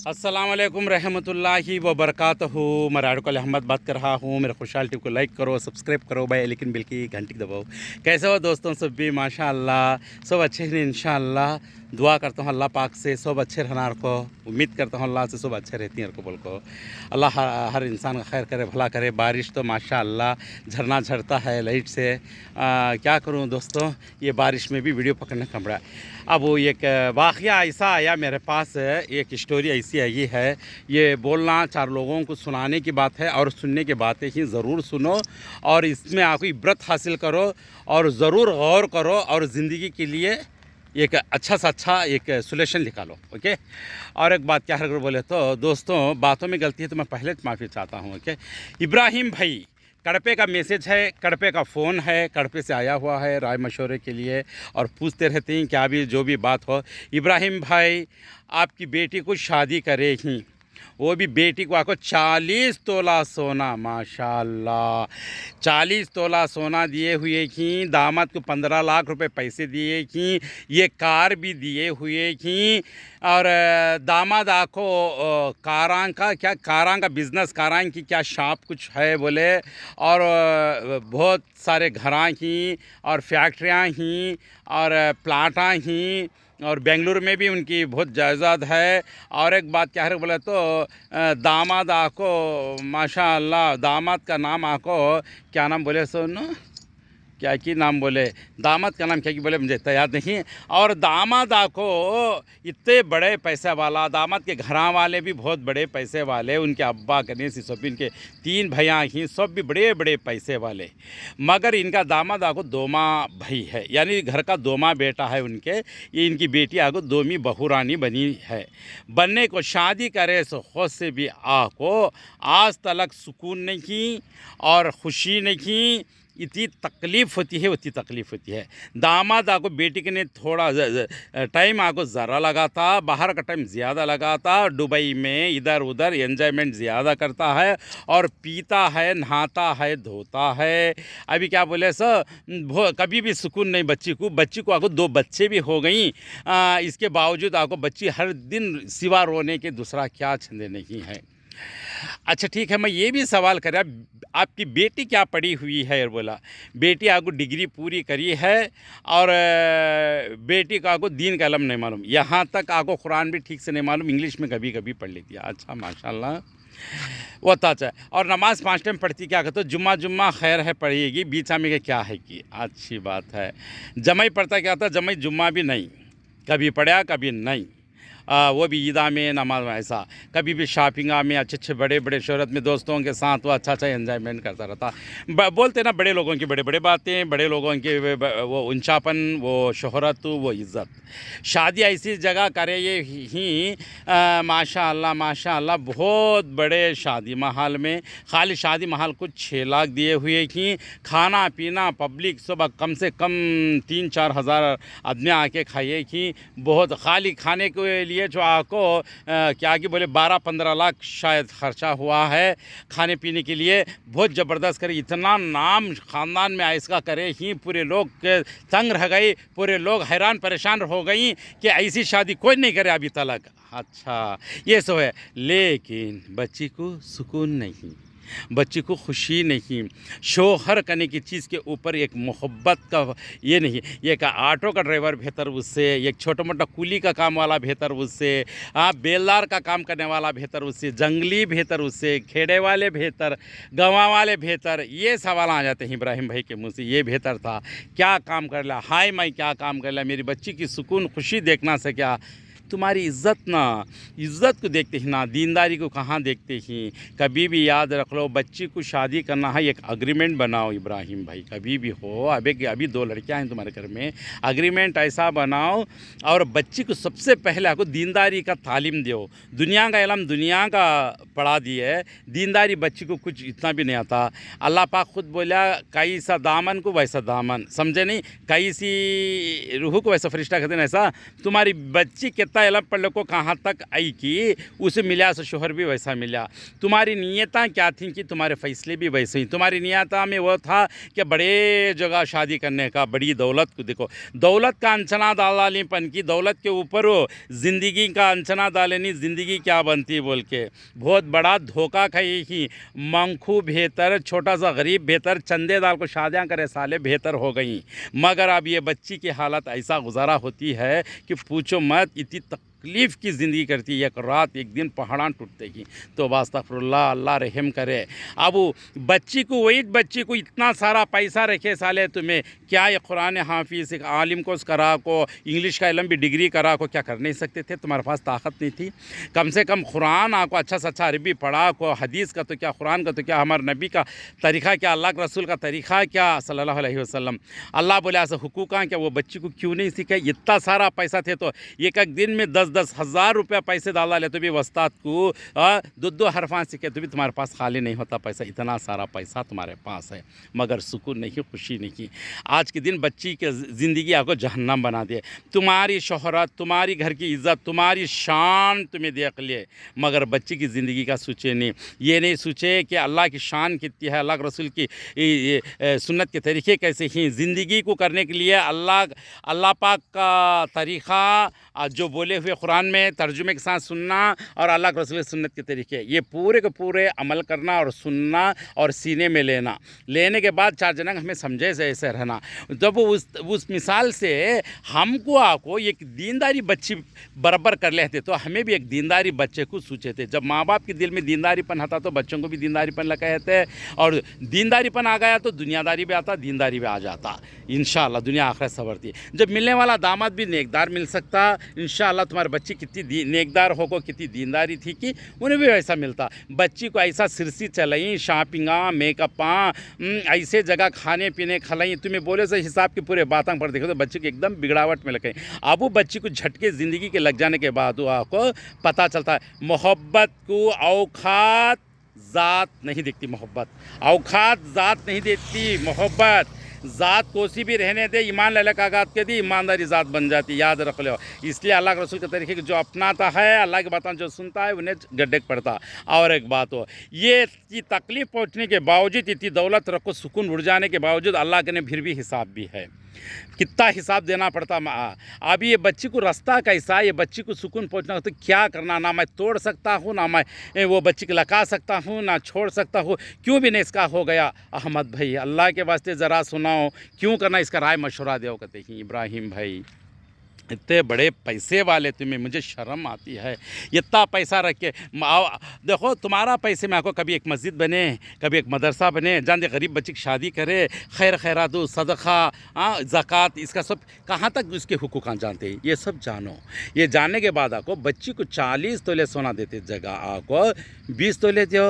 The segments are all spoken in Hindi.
अस्सलाम वालेकुम रहमतुल्लाहि व बरकातहू। मैं राडुकल अहमद बात कर रहा हूँ। मेरे खुशहाल टिप को लाइक करो, सब्सक्राइब करो भाई, लेकिन बिल की घंटी दबाओ। कैसे हो दोस्तों? सब भी माशाअल्लाह सब अच्छे हैं इंशाअल्लाह। दुआ करता हूँ अल्लाह पाक से सब अच्छे रहना को। उम्मीद करता हूँ अल्लाह से सब अच्छे रहती हैं को बोल को। अल्लाह हर इंसान का खैर करे, भला करे। बारिश तो माशाअल्लाह झरना झरता है लाइट से। क्या करूँ दोस्तों, ये बारिश में भी वीडियो पकड़ना कम रहा है। अब वो एक वाक़या ऐसा आया मेरे पास, एक स्टोरी ऐसी आई है। ये बोलना चार लोगों को सुनाने की बात है और सुनने की बातें ही ज़रूर सुनो और इसमें आपको इब्रत हासिल करो और ज़रूर गौर करो और ज़िंदगी के लिए एक अच्छा सा अच्छा एक सोल्यूशन निकालो। ओके। और एक बात क्या है बोले तो दोस्तों, बातों में गलती है तो मैं पहले माफ़ी चाहता हूँ। ओके। इब्राहिम भाई कड़पे का मैसेज है, कड़पे का फ़ोन है, कड़पे से आया हुआ है राय मशवरे के लिए और पूछते रहते हैं क्या भी जो भी बात हो। इब्राहिम भाई आपकी बेटी को शादी करे ही, वो भी बेटी को आपको 40 तोला सोना, माशाल्लाह 40 तोला सोना दिए हुए थी। दामाद को 15 लाख रुपए पैसे दिए थी। ये कार भी दिए हुए थी। और दामाद आको कारां का क्या, कारां का बिज़नेस, कारां की क्या शॉप कुछ है बोले। और बहुत सारे घरां ही और फैक्ट्रियाँ ही और प्लाटां ही और बेंगलुरु में भी उनकी बहुत जायदाद है। और एक बात क्या है बोले तो दामाद आको माशाअल्लाह, दामाद का नाम आको क्या नाम बोले सुनो, क्या की नाम बोले, दामाद का नाम क्या की बोले मुझे तो याद नहीं। और दामाद आको इतने बड़े पैसे वाला, दामाद के घरां वाले भी बहुत बड़े पैसे वाले, उनके अब्बा कने से सब, इनके 3 भैया ही सब भी बड़े बड़े पैसे वाले। मगर इनका दामाद आको दोमा भाई है, यानी घर का दोमा बेटा है उनके। ये इनकी बेटी आको दोमी बहुरानी बनी है। बनने को शादी करे सो खुद से भी आको आज तलक सुकून नहीं की और ख़ुशी नहीं की। इतनी तकलीफ़ होती है, उतनी तकलीफ़ होती है। दामाद आको बेटी के ने थोड़ा टाइम आको ज़रा लगा था, बाहर का टाइम ज़्यादा लगा था। दुबई में इधर उधर एंजॉयमेंट ज़्यादा करता है और पीता है, नहाता है, धोता है। अभी क्या बोले सर, कभी भी सुकून नहीं बच्ची को आको 2 बच्चे भी हो गई। इसके बावजूद आको बच्ची हर दिन सिवा रोने के दूसरा क्या छंदे नहीं है। अच्छा ठीक है, मैं ये भी सवाल कर रहा, आपकी बेटी क्या पढ़ी हुई है? बोला बेटी आपको डिग्री पूरी करी है और बेटी का आपको दीन का इल्म नहीं मालूम, यहाँ तक आपको कुरान भी ठीक से नहीं मालूम, इंग्लिश में कभी कभी पढ़ लेती है। अच्छा माशाल्लाह, वो तो अच्छा। और नमाज़ 5 टाइम पढ़ती, क्या कहते हो जुम्मा खैर है पढ़ेगी, बीच में के क्या है कि अच्छी बात है। जमाई पढ़ता क्या था, जमाई जुम्मा भी नहीं कभी पढ़ा, कभी नहीं। वो भी ईदा में नमाज में, ऐसा कभी भी शॉपिंगा में अच्छे अच्छे बड़े बड़े शोहरत में दोस्तों के साथ वो अच्छा अच्छा एंजॉयमेंट करता रहता। बोलते ना बड़े लोगों की बड़े बड़े बातें, बड़े लोगों के वो ऊंचापन, वो शोहरत, वो इज़्ज़त। शादी ऐसी जगह करे ये ही माशाअल्लाह माशाअल्लाह, बहुत बड़े शादी महल में, खाली शादी महल को 6 लाख दिए हुए थी। खाना पीना पब्लिक सब कम से कम 3-4 हज़ार आदमी आके खाइए कि बहुत, खाली खाने के लिए जो आपको क्या कि बोले 12-15 लाख शायद ख़र्चा हुआ है खाने पीने के लिए। बहुत ज़बरदस्त करे, इतना नाम ख़ानदान में ऐसा करे ही पूरे लोग तंग रह गए, पूरे लोग हैरान परेशान हो गई कि ऐसी शादी कोई नहीं करे अभी तक। अच्छा ये सो है, लेकिन बच्ची को सुकून नहीं, बच्ची को खुशी नहीं, शोहर करने की चीज़ के ऊपर एक मोहब्बत का ये नहीं। एक ऑटो का ड्राइवर बेहतर उससे, एक छोटा मोटा कूली का काम वाला बेहतर उससे, बेलदार का काम करने वाला बेहतर उससे, जंगली बेहतर उससे, खेड़े वाले बेहतर, गाँव वाले बेहतर। ये सवाल आ जाते हैं इब्राहिम भाई के मुँह से, ये बेहतर था, क्या काम कर लिया, हाय मैं क्या काम कर लिया, मेरी बच्ची की सुकून खुशी देखना से क्या। तुम्हारी इज़्ज़त ना, इज़्ज़त को देखते ही ना, दीनदारी को कहाँ देखते ही। कभी भी याद रख लो, बच्ची को शादी करना है, एक अग्रीमेंट बनाओ इब्राहिम भाई, कभी भी हो। अभी 2 लड़कियां हैं तुम्हारे घर में, अग्रीमेंट ऐसा बनाओ और बच्ची को सबसे पहले आपको दीनदारी का तालीम दो। दुनिया का इल्म दुनिया का पढ़ा दिए, दीनदारी बच्ची को कुछ इतना भी नहीं आता। अल्लाह पाक खुद बोला, कैसा दामन को वैसा दामन, समझे नहीं, कैसी रूह को वैसा फरिश्ता कहते हैं, ऐसा तुम्हारी बच्ची कितना जितना इलम पढ़ लो को कहाँ तक आई कि उसे मिला सो शोहर भी वैसा मिला। तुम्हारी नीयतां क्या थी कि तुम्हारे फ़ैसले भी वैसे ही। तुम्हारी नीयता में वो था कि बड़े जगह शादी करने का, बड़ी दौलत को देखो, दौलत का अंचना डालालीपन की, दौलत के ऊपर वो ज़िंदगी का अंचना डालेनी, ज़िंदगी क्या बनती बोल के बहुत बड़ा धोखा खाई ही। मंखू बेहतर, छोटा सा गरीब बेहतर, चंदे दाल को शादियाँ करे साले बेहतर हो गई। मगर अब ये बच्ची की हालत ऐसा गुजारा होती है कि पूछो मत, इतनी तकलीफ़ की ज़िंदगी करती है। एक रात एक दिन पहाड़ां टूटते ही। तो अस्तग़फ़िरुल्लाह, अल्लाह रहम करे। अब वो बच्ची को, वही बच्ची को इतना सारा पैसा रखे साले तुम्हें क्या, ये कुरान हाफिज़ एक आलिम को करा को, इंग्लिश का इलम भी डिग्री करा को, क्या कर नहीं सकते थे? तुम्हारे पास ताकत नहीं थी? कम से कम कुरान आपको अच्छा से अच्छा अरबी पढ़ा को, हदीस का तो क्या, कुरान का तो क्या, हमारे नबी का तरीक़ा क्या, अल्लाह के रसूल का तरीक़ा क्या सल्लल्लाहु अलैहि वसल्लम, अल्लाह बोले ऐसा हुकूक़ क्या, वो बच्ची को क्यों नहीं सीखे? इतना सारा पैसा थे तो एक एक दिन में 10-10 हज़ार रुपया पैसे डाला ले तो भी वस्ताद को 2-2 हरफां सीखे तो भी तुम्हारे पास खाली नहीं होता पैसा। इतना सारा पैसा तुम्हारे पास है मगर सुकून नहीं, खुशी नहीं। आज के दिन बच्ची के ज़िंदगी आपको जहन्नम बना दे। तुम्हारी शोहरत, तुम्हारी घर की इज़्ज़त, तुम्हारी शान तुम्हें देख ले मगर बच्ची की ज़िंदगी का सोचे नहीं। ये नहीं सोचे कि अल्लाह की शान कितनी है, अल्लाह के रसूल की सुन्नत के तरीक़े कैसे हैं। ज़िंदगी को करने के लिए अल्लाह पाक का तरीक़ा जो बोले हुए कुरान में तर्जुमे के साथ सुनना और अल्लाह के रसूल की सुन्नत के तरीक़े, ये पूरे के पूरे अमल करना और सुनना और सीने में लेने के बाद 4 जनक हमें समझे से ऐसे रहना। जब उस मिसाल से हमको आपको एक दीनदारी बच्ची बराबर कर लेते तो हमें भी एक दीनदारी बच्चे को सोचे थे। जब माँ बाप के दिल में दीनदारीपन आता तो बच्चों को भी दीनदारीपन लगाते और दीनदारीपन आ गया तो दुनियादारी भी आता, दीनदारी भी आ जाता। इंशाअल्लाह दुनिया आखिरत संवरती। जब मिलने वाला दामाद भी नेकदार मिल सकता, इंशाअल्लाह तुम्हारे बच्ची कितनी नेकदार हो को, कितनी दीनदारी थी कि उन्हें भी वैसा मिलता। बच्ची को ऐसा सिरसी चलाई, शॉपिंगा, मेकअपा, ऐसे जगह खाने पीने खलाई, तुम्हें बोले से हिसाब के पूरे बातें पर देखो तो बच्ची को एकदम बिगड़ावट में लगे। अब वो बच्ची को झटके ज़िंदगी के लग जाने के बाद वो आपको पता चलता है मोहब्बत को औकात ज़ात नहीं देखती। मोहब्बत औकात ज़ात नहीं देखती। मोहब्बत ज़ात कोसी भी रहने दे, ईमान लल्ला कागात के दी ईमानदारी ज़ात बन जाती, याद रख लो। इसलिए अल्लाह के रसूल के तरीके जो अपनाता है, अल्लाह की बातें जो सुनता है उन्हें गड्ढे पड़ता। और एक बात हो, ये तकलीफ़ पहुँचने के बावजूद, इतनी दौलत रखो, सुकून उड़ जाने के बावजूद अल्लाह के ने फिर भी हिसाब भी है, कितना हिसाब देना पड़ता। अब ये बच्ची को रास्ता कैसा, ये बच्ची को सुकून पहुंचना तो क्या करना, ना मैं तोड़ सकता हूँ, ना मैं वो बच्ची को लगा सकता हूँ, ना छोड़ सकता हूँ। क्यों भी नहीं इसका हो गया अहमद भाई, अल्लाह के वास्ते ज़रा सुनाओ क्यों करना, इसका राय मशवरा दो। कहते हैं इब्राहिम भाई इतने बड़े पैसे वाले, तुम्हें, मुझे शर्म आती है इतना पैसा रख के। देखो तुम्हारा पैसे में आपको कभी एक मस्जिद बने, कभी एक मदरसा बने, जान दे गरीब बच्ची की शादी करे, खैर खैरात सदक़ा ज़कात, इसका सब कहाँ तक उसके हुकूक़ जानते हैं, ये सब जानो। ये जानने के बाद आपको बच्ची को 40 तोले सोना देते जगह आपको 20 तोले दो।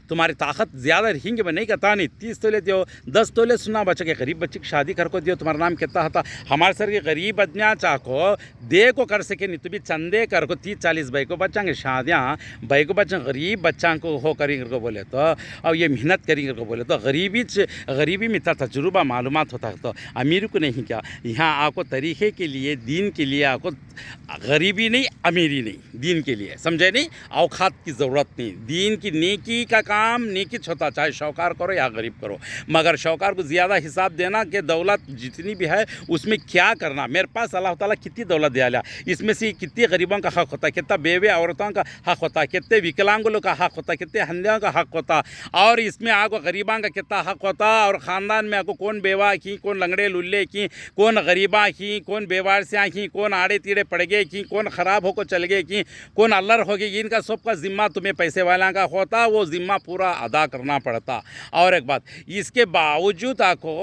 तुम्हारी ताकत ज़्यादा रहेंगे, मैं नहीं कहता नहीं, 30 तोले दो, 10 तोले सुना बच्चे के गरीब बच्ची की शादी कर को दियो। तुम्हारा नाम कितना था हमारे सर के गरीब आदमियाँ चाको दे को कर सके नहीं, तो भी चंदे कर को 30-40 भाई को बच्चा के शादियाँ भाई को बच्चा गरीब बच्चा को हो करेंगे को बोले तो, और ये मेहनत करेंगे को बोले तो गरीबी में इतना तजुर्बा मालूमात होता है। तो अमीर को नहीं, क्या यहाँ आपको तरीक़े के लिए, दीन के लिए आपको गरीबी नहीं, अमीरी नहीं, दीन के लिए, समझे नहीं, औकात की ज़रूरत नहीं। दीन की नेकी का काम नेकी होता, चाहे शौकार करो या गरीब करो, मगर शौकार को ज़्यादा हिसाब देना कि दौलत जितनी भी है उसमें क्या करना। मेरे पास अल्लाह ताला कितनी दौलत दिया, इसमें से कितने गरीबों का हक़ होता है, कितना बेवे औरतों का हक़ होता है, कितने विकलांगों का हक़ होता है, कितने हंधियों का हक़ होता, और इसमें आपको गरीबों का कितना हक़ होता, और ख़ानदान में आपको कौन बेवा की, कौन लंगड़े लुल्ले की, कौन गरीबा की, कौन बेवार से की, कौन आड़े तीड़े पड़ गए की, कौन ख़राब होकर चल गए की, कौन अल्लर हो गई, इनका सबका ज़िम्मा तुम्हें पैसे वाला का होता, वो ज़िम्मा पूरा अदा करना पड़ता। और एक बात, इसके बावजूद आपको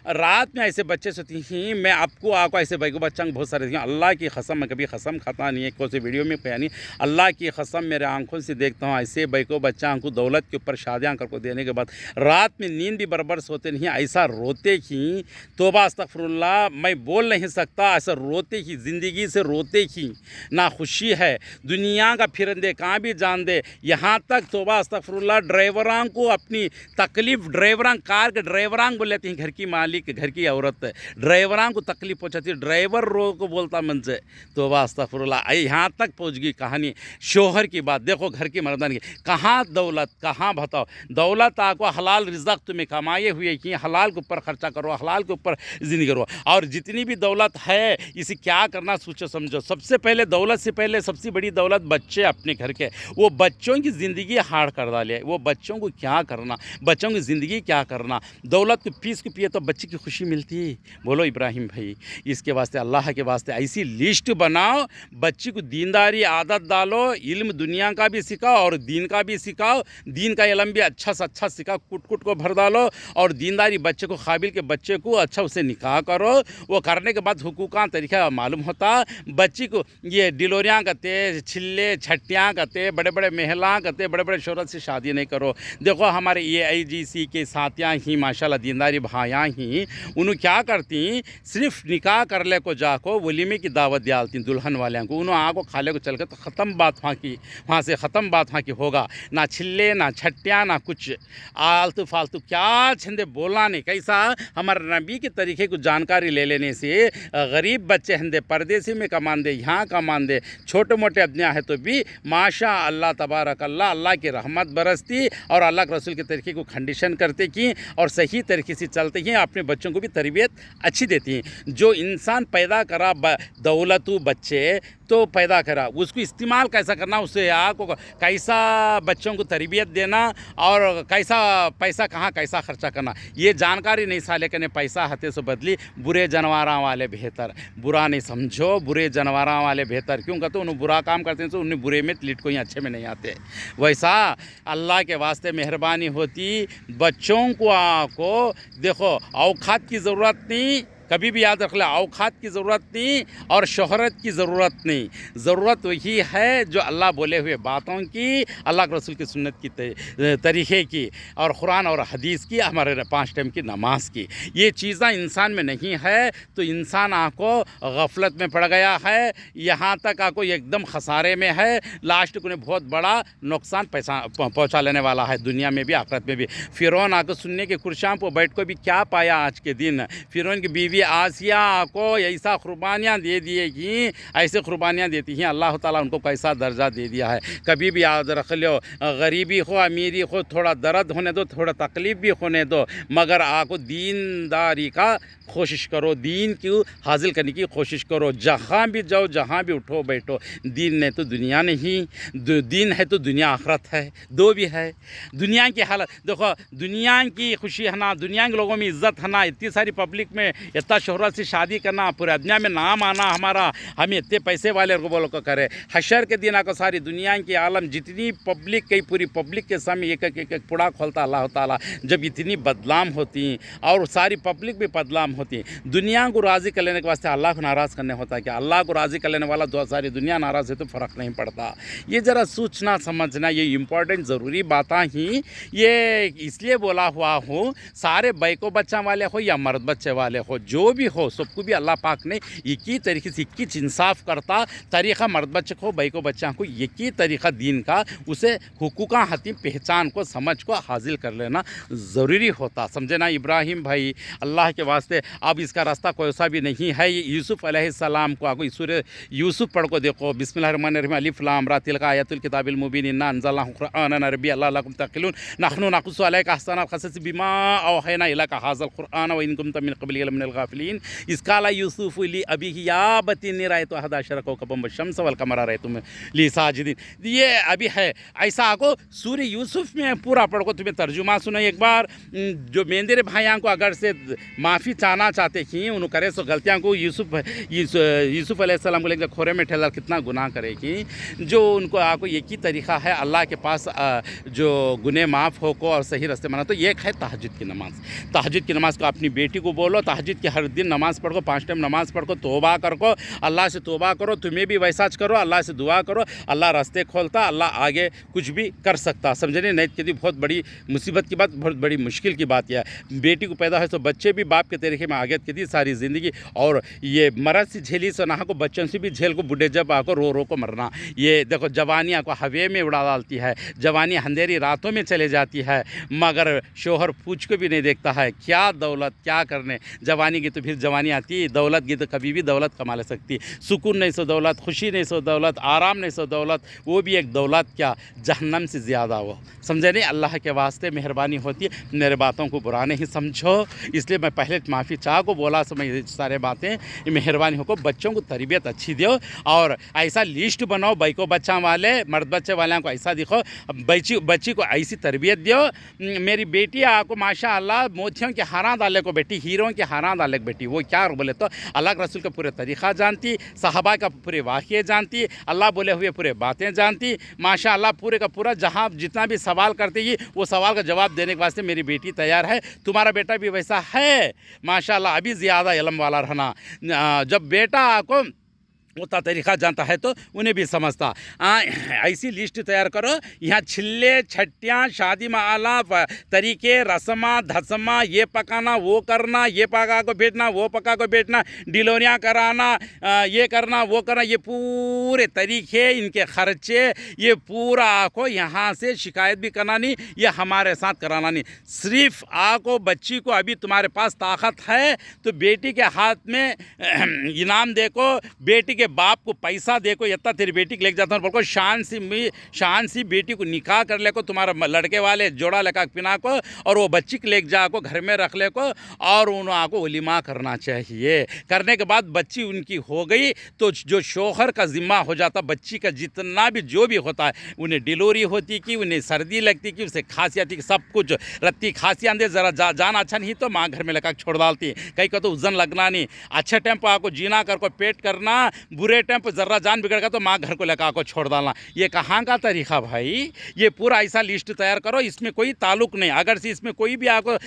रात में ऐसे बच्चे सोती हैं, मैं आपको ऐसे भाई को बच्चा बहुत सारे, अल्लाह की कसम, मैं कभी कसम खाता नहीं है, कौन सी वीडियो में कहा नहीं, अल्लाह की कसम मेरे आंखों से देखता हूँ ऐसे भाई को बच्चा को दौलत के ऊपर शादियाँ करके देने के बाद रात में नींद भी बराबर सोते नहीं, ऐसा रोते ही, तौबा अस्तगफिरुल्लाह, मैं बोल नहीं सकता, ऐसा रोते ही, ज़िंदगी से रोते ही ना खुशी है, दुनिया का फिरंदे कहाँ भी जान दे, यहाँ तक तौबा अस्तगफिरुल्लाह अल्लाह ड्राइवरां को अपनी तकलीफ़, ड्राइवरां कार के ड्राइवरां बोल लेते हैं, घर की मालिक घर की औरत ड्राइवरां को तकलीफ़ पहुँचाती है, ड्राइवर रो को बोलता मंजे। तो वास्तगफिरुल्लाह, यहाँ तक पहुँच गई कहानी। शोहर की बात देखो, घर की मर्दान की कहाँ दौलत, कहाँ बताओ दौलत आपको हलाल रिज़्क़ तुम्हें कमाए हुए कि हलाल के ऊपर ख़र्चा करो, हलाल के ऊपर ज़िंदगी करो। और जितनी भी दौलत है इसे क्या करना सोचो समझो। सबसे पहले दौलत से पहले सबसे बड़ी दौलत बच्चे अपने घर के, वो बच्चों की ज़िंदगी हार्ड कर डाले। वो बच्चों को क्या करना, बच्चों की ज़िंदगी क्या करना। दौलत को पीस के पिए तो बच्चे की खुशी मिलती है। बोलो इब्राहिम भाई, इसके वास्ते अल्लाह के वास्ते ऐसी लिस्ट बनाओ, बच्ची को दीनदारी आदत डालो, इल्म दुनिया का भी सिखाओ और दीन का भी सिखाओ। दीन का इल्म भी अच्छा से अच्छा सिखाओ, कुट कुट को भर डालो। और दीनदारी बच्चे को, काबिल के बच्चे को अच्छा उसे निकाह करो। वो करने के बाद हुकूका तरीका मालूम होता। बच्ची को ये डिलोरियाँ करते, छिल्ले छट्टियाँ करते, बड़े बड़े महलां करते, बड़े बड़े शोहरत से शादी नहीं करो। देखो हमारे AIGC के साथियाँ ही माशाल्लाह दीनदारी भाइयाँ ही, उन्होंने क्या करती, सिर्फ निकाह कर ले को जाको वलीमे की दावत डालती दुल्हन वाले को। उन्होंने आँख को खाले को चल के तो ख़त्म बात वहाँ की, वहाँ से ख़त्म बात वहाँ की होगा। ना छिल्ले ना छट्टियाँ ना कुछ आलतू फालतू क्या छंदे बोलना नहीं। कैसा हमारे नबी के तरीके को जानकारी ले लेने से गरीब बच्चे हंदे परदेसी में कमान दे, यहाँ कमान दे, छोटे मोटे अदनिया है तो भी माशा अल्लाह तबारक अल्लाह, अल्लाह की रहमत बरसती और अल्लाह के रसूल के तरीके को खंडिशन करते की और सही तरीके से चलते हैं, अपने बच्चों को भी तरबियत अच्छी देती हैं। जो इंसान पैदा करा दौलतू बच्चे तो पैदा करा, उसको इस्तेमाल कैसा करना, उससे आपको कैसा बच्चों को तरबियत देना और कैसा पैसा कहाँ कैसा खर्चा करना, ये जानकारी नहीं साले करने पैसा हाथे से बदली बुरे जानवरों वाले बेहतर। बुरा नहीं समझो, बुरे जानवरों वाले बेहतर। क्यों कहते उन्हें बुरा काम करते हैं तो उन्हें बुरे में लिट कोई अच्छे में नहीं आते। वैसा अल्लाह के वास्ते मेहरबानी होती, बच्चों को देखो औकात की ज़रूरत नहीं, कभी भी याद रख ले, औकात की ज़रूरत नहीं और शोहरत की ज़रूरत नहीं। ज़रूरत वही है जो अल्लाह बोले हुए बातों की, अल्लाह के रसूल की सुन्नत की तरीक़े की और कुरान और हदीस की, हमारे 5 टाइम की नमाज की। ये चीज़ें इंसान में नहीं है तो इंसान आपको गफलत में पड़ गया है, यहाँ तक आपको एकदम खसारे में है। लास्ट को बहुत बड़ा नुकसान पैसा पहुँचा लेने वाला है, दुनिया में भी आखिरत में भी। फ़िरौन आको सुनने के कुर्सियाँ पर बैठ को भी क्या पाया आज के दिन। फ़िरौन की बीवी आसिया को ऐसा कुर्बानियाँ दे दिए कि ऐसे कुर्बानियाँ देती हैं, अल्लाह ताला उनको कैसा दर्जा दे दिया है। कभी भी याद रख लो, गरीबी हो अमीरी हो, थोड़ा दर्द होने दो, थोड़ा तकलीफ़ भी होने दो, मगर आपको दीनदारी का कोशिश करो, दीन की हासिल करने की कोशिश करो। जहाँ भी जाओ, जहाँ भी उठो बैठो, दीन नहीं तो दुनिया नहीं, दीन है तो दुनिया आखिरत है, दो भी है। दुनिया की हालत देखो, दुनिया की खुशी है ना, दुनिया के लोगों में इज़्ज़त है ना, इतनी सारी पब्लिक में इतना शोहरत से शादी करना, पूरे दुनिया में नाम आना हमारा, हम इतने पैसे वाले को बोलो को करे। हशर के दिन को सारी दुनिया की आलम जितनी पब्लिक कई पूरी पब्लिक के सामने एक एक पुड़ा खोलता अल्लाह ताला। जब इतनी बदलाम होती और सारी पब्लिक भी बदलाम होती, दुनिया को राज़ी कर लेने के वास्ते अल्लाह को नाराज़ करने होता है कि अल्लाह को राज़ी कर लेने वाला दो सारी दुनिया नाराज़ है तो फ़र्क नहीं पड़ता। ये ज़रा सोचना समझना, ये इम्पोर्टेंट ज़रूरी बातें ही ये इसलिए बोला हुआ हूँ। सारे बैको बच्चा वाले हो या मर्द बच्चे वाले हो, जो भी हो, सबको भी अल्लाह पाक ने एक ही तरीके से एक ही इंसाफ करता तरीक़ा मर्द बच्चे को बैको बच्चा को एक ही तरीक़ा दीन का, उसे हुकूका हती पहचान को समझ को हासिल कर लेना ज़रूरी होता। समझे ना इब्राहिम भाई, अल्लाह के वास्ते। अब इसका रास्ता कोई सा भी नहीं है। ये यूसुफ़ अलैहिस्सलाम को आपको सूरह यूसुफ़ पढ़ को देखो, बिस्मिल्लाहिर्रहमानिर्रहीम, अलिफ लाम रा तिलका आयातुल किताबिल मुबीन इन्ना अंज़लनाहु क़ुरआनन अरबिय्यन लअल्लकुम तक़िलून नहनु नक़ुस्सु अलैका अहसनल क़सस बिमा औहैना इलैका हाज़ल क़ुरआन व इन कुंतम मिन क़ब्लिही लमिनल गाफ़िलीन इज़ क़ाला यूसुफ़ु लि अबीही या अबती इन्नी रअयतु अहदा अशरा कौकबन वश्शम्स वल क़मरा रअयतुहुम ली साजिदीन। ये अभी है ऐसा आपको सूरह यूसुफ़ में पूरा पढ़ को तुम्हें तर्जुमा सुना एक बार। जो मेरे भाइयों को अगर से माफ़ी चाहना चाहते कि उन्होंने करे सो गलतियाँ को, यूसुफ़ अलैहिस्सलाम को लेकर खोरे में ठहरा कितना गुनाह करे कि जो उनको आपको एक ही तरीक़ा है अल्लाह के पास जो गुनाह माफ़ हो को और सही रास्ते माना, तो एक है तहज्जुद की नमाज़। तहज्जुद की नमाज़ को अपनी बेटी को बोलो, तहज्जुद की कि हर दिन नमाज़ पढ़ो, 5 टाइम नमाज़ पढ़ो, तौबा करो, अल्लाह से तौबा करो, तुम्हें भी वैसा करो, अल्लाह से दुआ करो, अल्लाह रास्ते खोलता, अल्लाह आगे कुछ भी कर सकता। समझे नहीं? नहीं तो बहुत बड़ी मुसीबत की बात, बहुत बड़ी मुश्किल की बात यह है। बेटी को पैदा है तो बच्चे भी बाप के तरीके में आगे की थी सारी ज़िंदगी, और ये मरद से झेली सो नहा को बच्चों से भी झेल को, बुढ़े जब आको रो रो को मरना। ये देखो जवानी को हवे में उड़ा डालती है, जवानी अंधेरी रातों में चले जाती है, मगर शोहर पूछ को भी नहीं देखता है। क्या दौलत क्या करने, जवानी की तो फिर जवानी आती है, दौलत की तो कभी भी दौलत कमा ले सकती। सुकून नहीं सो दौलत, खुशी नहीं सो दौलत, आराम नहीं सो दौलत, वो भी एक दौलत क्या जहन्नम से ज़्यादा वो। समझे नहीं? अल्लाह के वास्ते मेहरबानी होती है, मेरे बातों को बुरा नहीं समझो, इसलिए मैं पहले माफ़ी चाह को बोला सो मैं ये सारे बातें मेहरबानी हो को बच्चों को तरबियत अच्छी दो, और ऐसा लिस्ट बनाओ बैको बच्चा वाले मर्द बच्चे वाले को ऐसा दिखो, बच्ची को ऐसी तरबियत दो। मेरी बेटी आपको माशाअल्लाह मोतियों के हारा डाले को बेटी, हीरों के हारा डाले को बेटी, वो क्या बोले तो अल्लाह के रसूल का पूरे तरीक़ा जानती, सहाबा का पूरे वाक़े जानती, अल्लाह बोले हुए पूरे बातें जानती, माशाअल्लाह पूरे का पूरा जहाँ जितना भी सवाल करती है वो सवाल का जवाब देने के वास्ते मेरी बेटी तैयार है। तुम्हारा बेटा भी वैसा है माशाअल्लाह, अभी ज़्यादा इल्म वाला रहना। जब बेटा आपको उतना तरीक़ा जानता है तो उन्हें भी समझता। ऐसी लिस्ट तैयार करो, यहाँ छिल्ले छट्टियाँ शादी में आला तरीके रस्मा धसमा, ये पकाना वो करना, ये पका को बैठना वो पका को बैठना, डिलोरियाँ कराना, ये करना वो करना, ये पूरे तरीके इनके खर्चे, ये पूरा आपको यहाँ से शिकायत भी करना नहीं, ये हमारे साथ कराना नहीं। सिर्फ आपको बच्ची को अभी तुम्हारे पास ताकत है तो बेटी के हाथ में इनाम देखो, बेटी के बाप को पैसा देखो, इतना तेरी बेटी को लेके जाता हूँ बोलो, शान सी बेटी को निकाह कर ले को, तुम्हारा लड़के वाले जोड़ा लगा पिना को, और वो बच्ची को लेके जा को घर में रख ले को, और उन्होंने को वलीमा करना चाहिए। करने के बाद बच्ची उनकी हो गई तो जो शोहर का ज़िम्मा हो जाता, बच्ची का जितना भी जो भी होता है, उन्हें डिलीवरी होती कि उन्हें सर्दी लगती कि उसे खांसी आती कि सब कुछ रत्ती खांसी आंदे, ज़रा जान अच्छा नहीं तो माँ घर में लगा छोड़ डालती। कहीं को तो वजन लगना नहीं, अच्छे टाइम पर आपको जीना कर को पेट करना, बुरे टाइम पर ज़र्रा जान बिगड़ गया तो माँ घर को लगा को छोड़ डालना। ये कहाँ का तरीक़ा भाई? ये पूरा ऐसा लिस्ट तैयार करो, इसमें कोई ताल्लुक़ नहीं। अगर से इसमें कोई भी आपको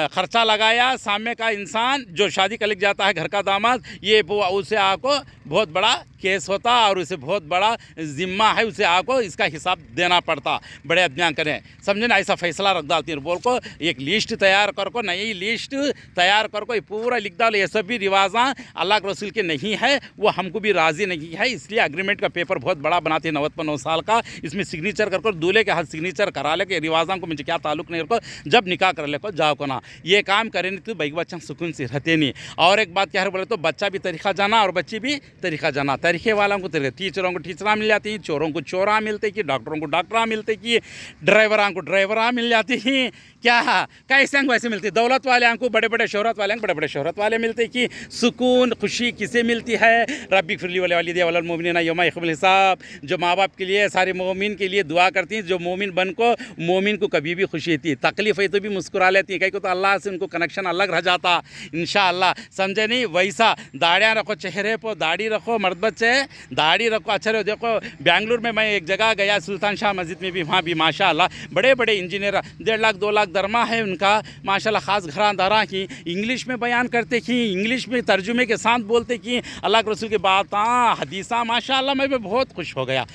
ख़र्चा लगाया सामने का इंसान जो शादी कर ले जाता है घर का दामाद, ये उसे आपको बहुत बड़ा केस होता और उसे बहुत बड़ा ज़िम्मा है, उसे आपको इसका हिसाब देना पड़ता। बड़े अध्ययन करें, समझे ना? ऐसा फैसला रख डालती है। बोल को एक लिस्ट तैयार कर को, नई लिस्ट तैयार कर को, पूरा लिख डालो। ये सब भी रिवाजा अल्लाह के रसूल के नहीं है, वो हमको भी राज़ी नहीं है, इसलिए अग्रीमेंट का पेपर बहुत बड़ा बनाते हैं 9 साल का। इसमें सिग्नेचर कर दूल्हे के हाथ सिग्नेचर करा ले के रिवाजा को मुझे क्या ताल्लुक़ नहीं रखो, जब निकाह कर ले को जाओ को ना। ये काम करें नहीं तो बैग बच्चा सुकून से रहते नहीं। और एक बात क्या है बोले तो बच्चा भी तरीक़ा जाना और बच्ची भी तरीक़ा जाना। तरीक़े वालों को तरीक़े, टीचरों को टीचरा मिल जाती हैं, चोरों को चोरा मिलते कि, डॉक्टरों को डॉक्टरा मिलते कि, ड्राइवरों को ड्राइवरा मिल जाती हैं। क्या कैसे वैसे मिलती, दौलत वाले को बड़े बड़े शोहरत वाले बड़े बड़े शोहरत वाले मिलते कि। सुकून खुशी किसे मिलती है? रब्बी फिरली वाली वल मोमिनीना यौमा यक़ूमुल हिसाब। जो माँ बाप के लिए सारे मोमिन के लिए दुआ करती हैं, जो मोमिन बन को मोमिन को कभी भी खुशी थी, तकलीफ़ है तो भी मुस्कुरा लेती हैं, कहीं को तो अल्लाह से उनको कनेक्शन अलग रह जाता इंशाअल्लाह। समझे नहीं? वैसा दाढ़ियाँ रखो, चेहरे पर दाढ़ी रखो, मर्द बच्चे दाढ़ी रखो, अच्छा रहो। देखो बेंगलुरु में मैं एक जगह गया, सुल्तान शाह मस्जिद में भी, वहाँ भी माशाअल्लाह बड़े बड़े इंजीनियर, 1.5 लाख 2 लाख दरमा है उनका माशाल्लाह, ख़ास घरादारा की इंग्लिश में बयान करते कि, इंग्लिश में तर्जुमे के साथ बोलते कि अल्लाह के रसूल की बात हदीसा माशाल्लाह। मैं भी बहुत खुश हो गया।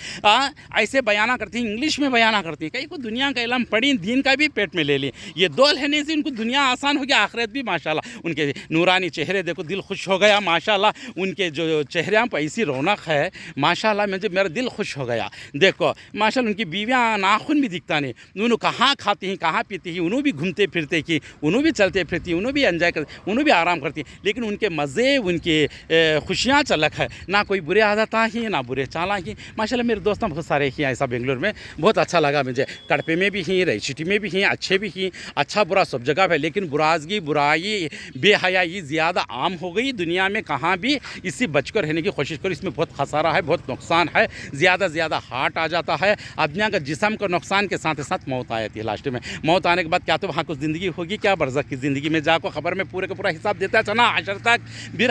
ऐसे बयाना करती हैं, इंग्लिश में बयाना करती हैं। कहीं को दुनिया का इल्म पढ़ी, दीन का भी पेट में ले ली। ये दो लेने से उनको दुनिया आसान हो गया, आखिरत भी माशाल्लाह। उनके नूरानी चेहरे देखो, दिल खुश हो गया माशाल्लाह। उनके जो चेहरे पर ऐसी रौनक है माशाल्लाह, मुझे मेरा दिल खुश हो गया। देखो माशाल्लाह, उनकी बीवियाँ नाखून भी दिखता नहीं, उन्होंने कहाँ खाती हैं कहाँ पीती हैं, उन्होंने भी घूमते फिरते कि, उन्होंने भी चलते फिरती, उन्होंने भी एंजॉय करती, उन्होंने भी आराम करती, लेकिन उनके मज़े उनके खुशियाँ चलक है। ना कोई बुरे आदत ही ना बुरे चाला ही माशाल्लाह। मेरे दोस्त बहुत सारे ही ऐसा बेंगलुरु में, बहुत अच्छा लगा मुझे। कड़पे में भी ही, रई सिटी में भी ही, अच्छे भी ही, अच्छा बुरा सब जगह है। लेकिन बुराजगी बुराई बेहयाई ज़्यादा आम हो गई दुनिया में, कहाँ भी इससे बचकर रहने की कोशिश करो। इसमें बहुत खसारा है, बहुत नुकसान है, ज़्यादा हार्ट आ जाता है। आदमी का जिस्म को नुकसान के साथ साथ मौत आ जाती है। लास्ट में मौत आने के बाद बाद क्या तो वहाँ कुछ ज़िंदगी होगी क्या बरज़ख की ज़िंदगी में जाको ख़बर में पूरे का पूरा हिसाब देता चना अशर तक बिर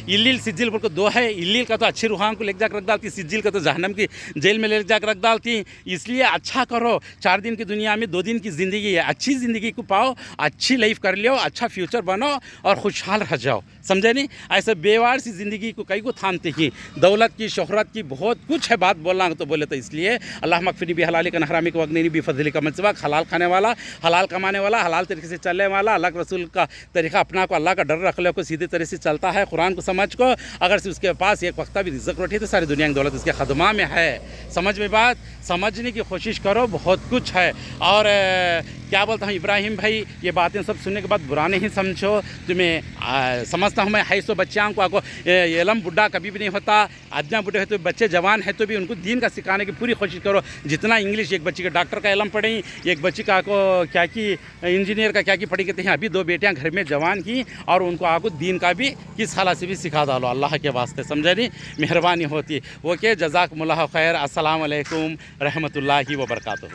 इल्लील सिज्जिल बोल को दो है। इल्लील का तो अच्छी रूहान को ले जाकर रख डालती, सिज्जिल का तो जहन्नम की जेल में ले जाकर रख डालती। इसलिए अच्छा करो, 4 दिन की दुनिया में 2 दिन की ज़िंदगी है, अच्छी ज़िंदगी को पाओ, अच्छी लाइफ कर लो, अच्छा फ्यूचर बनो और खुशहाल रह जाओ, समझे नहीं। ऐसे बेवार सी ज़िंदगी को कई को थामते ही, दौलत की शोहरत की बहुत कुछ है बात बोलना तो बोले तो इसलिए अल्लाह मगफिनी भी हलाली का नहरामी को अग्नि भी फजली का मनसबा, हलाल खाने वाला, हलाल कमाने वाला, हलाल तरीके से चलने वाला, अल्लाह के रसूल का तरीका अपना को, अल्लाह का डर रख लो को, सीधे तरह से चलता है, कुरान को समझ को, अगर से उसके पास एक वक्ता भी रिज़्क़ रोटी तो सारी दुनिया की दौलत उसके खदमा में है। समझ में बात, समझने की कोशिश करो, बहुत कुछ है। और क्या बोलता हूँ इब्राहिम भाई, ये बातें सब सुनने के बाद बुरा नहीं समझो, तुम्हें समझता हूँ मैं है सो बच्चियाँ को आगो इलम बुढ़ा कभी भी नहीं होता, आदमियाँ बूढ़े हैं तो बच्चे जवान हैं तो भी उनको दीन का सिखाने की पूरी कोशिश करो। जितना इंग्लिश एक बच्ची का डॉक्टर का इलम पढ़ी, एक बच्ची का को क्या की इंजीनियर का क्या की पढ़ी कहते हैं, अभी 2 बेटियाँ घर में जवान की और उनको आगो दीन का भी किस हाला से भी सिखा डालो अल्लाह के वास्ते, समझे नहीं, मेहरबानी होती। ओके, जज़ाकुमुल्लाह खैर, अस्सलाम वालेकुम रहमतुल्लाहि व बरकातहू।